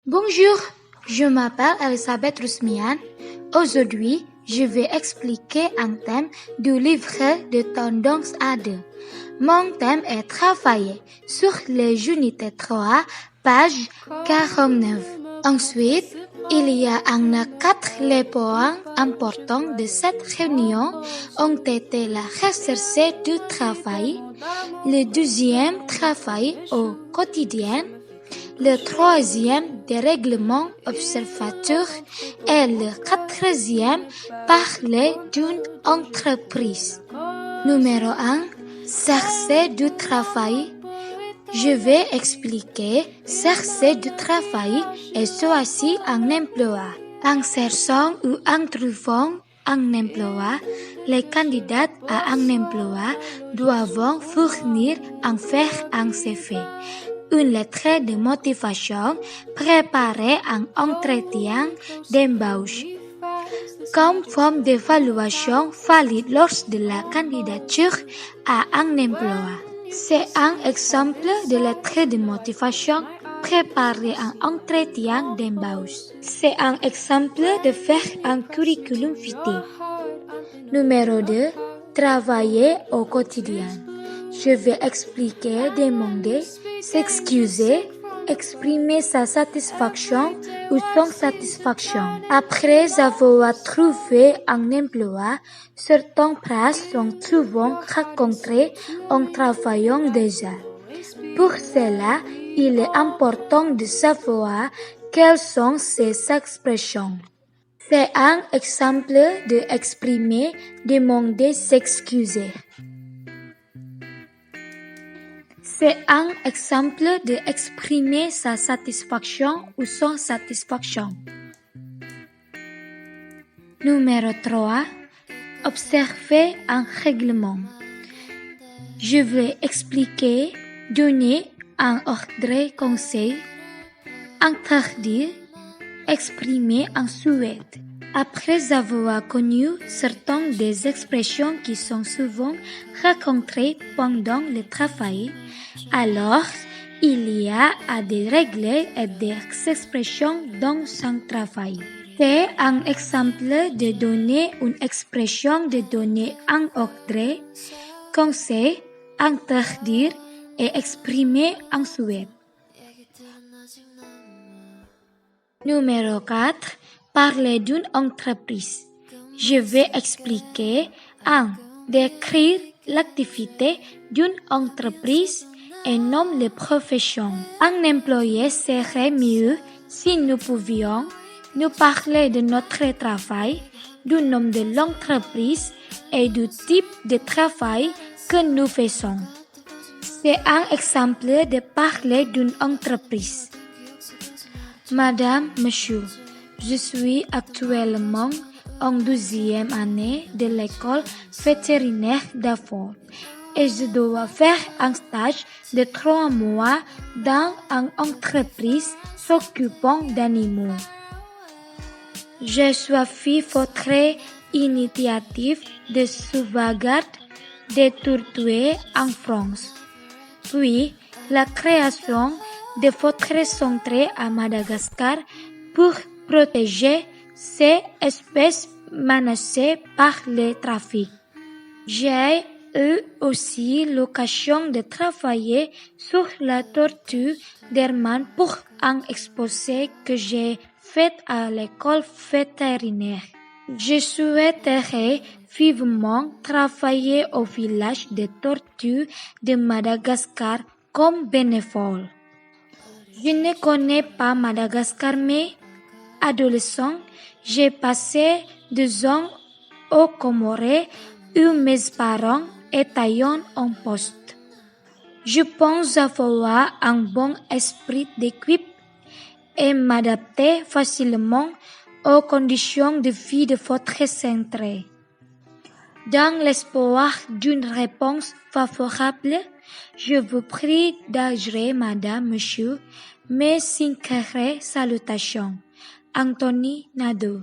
Bonjour, je m'appelle Elisabeth Rusmian. Aujourd'hui, je vais expliquer un thème du livre de tendance A2. Mon thème est travailler sur les unités 3, page 49. Ensuite, il y a en quatre les points importants de cette réunion ont été la recherche du travail, le deuxième travail au quotidien, le troisième dérèglement observateur et le quatrième parler d'une entreprise. Numéro 1. Chercher du travail. Je vais expliquer chercher du travail et choisir un emploi. En cherchant ou en trouvant un emploi, les candidats à un emploi doivent fournir un CV, une lettre de motivation, préparer un entretien d'embauche. Comme forme d'évaluation valide lors de la candidature à un emploi. C'est un exemple de lettre de motivation, préparer un entretien d'embauche. C'est un exemple de faire un curriculum vitae. Numéro 2. Travailler au quotidien. Je vais expliquer, demander, s'excuser, exprimer sa satisfaction ou son satisfaction. Après avoir trouvé un emploi, certaines phrases sont souvent rencontrées en travaillant déjà. Pour cela, il est important de savoir quelles sont ces expressions. C'est un exemple de exprimer, demander, s'excuser. C'est un exemple de exprimer sa satisfaction ou son satisfaction. Numéro 3. Observer un règlement. Je vais expliquer, donner un ordre conseil, interdire, exprimer un souhait. Après avoir connu certaines des expressions qui sont souvent rencontrées pendant le travail, alors il y a des règles et des expressions dans son travail. C'est un exemple de donner une expression, de donner un ordre, conseil, interdire et exprimer un souhait. Numéro 4. Parler d'une entreprise. Je vais expliquer 1. Décrire l'activité d'une entreprise et nommer les professions. Un employé serait mieux si nous pouvions nous parler de notre travail, du nom de l'entreprise et du type de travail que nous faisons. C'est un exemple de parler d'une entreprise. Madame, Monsieur, je suis actuellement en 12e année de l'école vétérinaire d'Aford et je dois faire un stage de 3 mois dans une entreprise s'occupant d'animaux. J'ai choisi votre initiative de sauvegarde des tortues en France, puis la création de votre centre à Madagascar pour protéger ces espèces menacées par le trafic. J'ai eu aussi l'occasion de travailler sur la tortue d'Hermann pour un exposé que j'ai fait à l'école vétérinaire. Je souhaiterais vivement travailler au village des tortues de Madagascar comme bénévole. Je ne connais pas Madagascar, mais adolescent, j'ai passé 2 ans au Comoré où mes parents étaient en poste. Je pense avoir un bon esprit d'équipe et m'adapter facilement aux conditions de vie de votre centre. Dans l'espoir d'une réponse favorable, je vous prie d'agréer, Madame, Monsieur, mes sincères salutations. Anthony Nadeau.